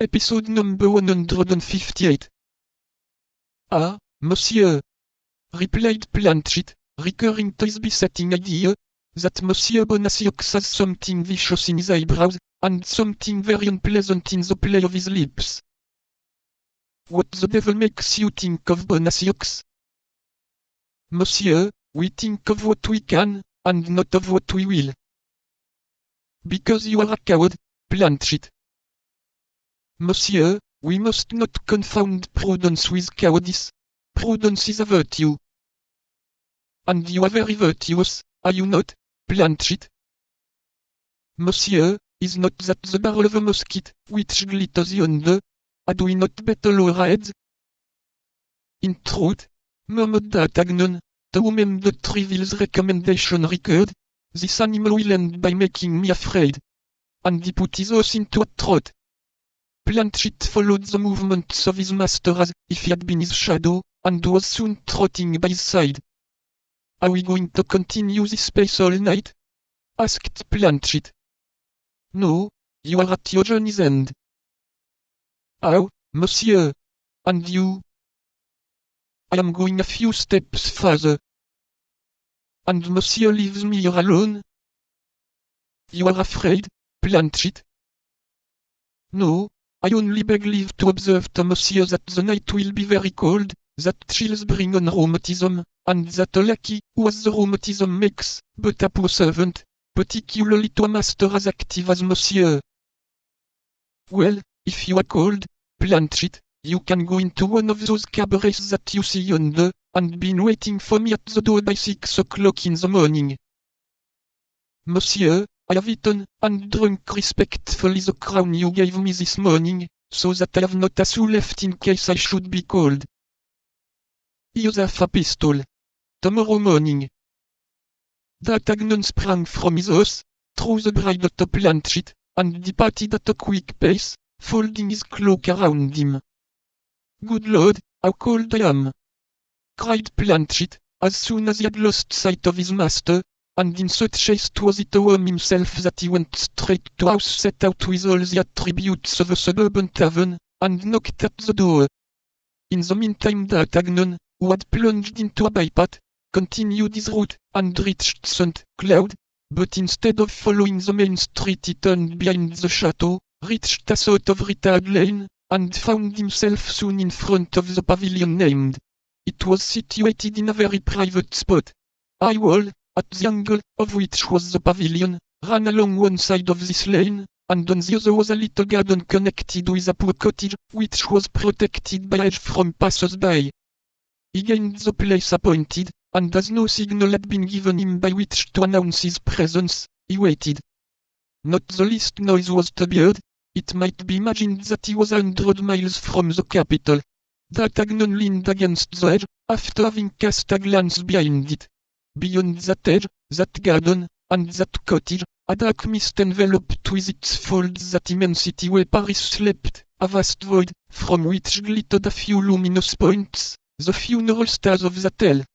Episode number 158. Ah, monsieur. Replied Planchet, recurring to his besetting idea, that Monsieur Bonacieux has something vicious in his eyebrows, and something very unpleasant in the play of his lips. What the devil makes you think of Bonacieux? Monsieur, we think of what we can, and not of what we will. Because you are a coward, Planchet. Monsieur, we must not confound prudence with cowardice. Prudence is a virtue. And you are very virtuous, are you not, Planchet? Monsieur, is not that the barrel of a musket, which glitters yonder? Had we not better our heads? In truth, murmured D'Artagnan, to whom the Treville's recommendation recurred, this animal will end by making me afraid. And he put his horse into a trot. Planchet followed the movements of his master as if he had been his shadow, and was soon trotting by his side. Are we going to continue this pace all night? Asked Planchet. No, you are at your journey's end. How, monsieur? And you? I am going a few steps farther. And monsieur leaves me here alone? You are afraid, Planchet? No, I only beg leave to observe to monsieur that the night will be very cold, that chills bring on rheumatism, and that a lackey who has the rheumatism makes but a poor servant, particularly to a master as active as monsieur. Well, if you are cold, Planchet, you can go into one of those cabarets that you see yonder, and be waiting for me at the door by 6 o'clock in the morning. Monsieur, I have eaten and drunk respectfully the crown you gave me this morning, so that I have not a sou left in case I should be cold. Here's half a pistol. Tomorrow morning. D'Artagnan sprang from his horse, threw the bridle to Planchet, and departed at a quick pace, folding his cloak around him. Good Lord, how cold I am! Cried Planchet, as soon as he had lost sight of his master, and in such haste was he to warm himself that he went straight to a house set out with all the attributes of a suburban tavern, and knocked at the door. In the meantime D'Artagnan, who had plunged into a bypath, continued his route, and reached St. Cloud, but instead of following the main street he turned behind the chateau, reached a sort of retired lane, and found himself soon in front of the pavilion named. It was situated in a very private spot. A wall, at the angle of which was the pavilion, ran along one side of this lane, and on the other was a little garden connected with a poor cottage, which was protected by a hedge from passers-by. He gained the place appointed, and as no signal had been given him by which to announce his presence, he waited. Not the least noise was to be heard. It might be imagined that he was 100 miles from the capital. D'Artagnan leaned against the hedge, after having cast a glance behind it. Beyond that hedge, that garden, and that cottage, a dark mist enveloped with its folds that immensity where Paris slept, a vast void, from which glittered a few luminous points, the funeral stars of the tale.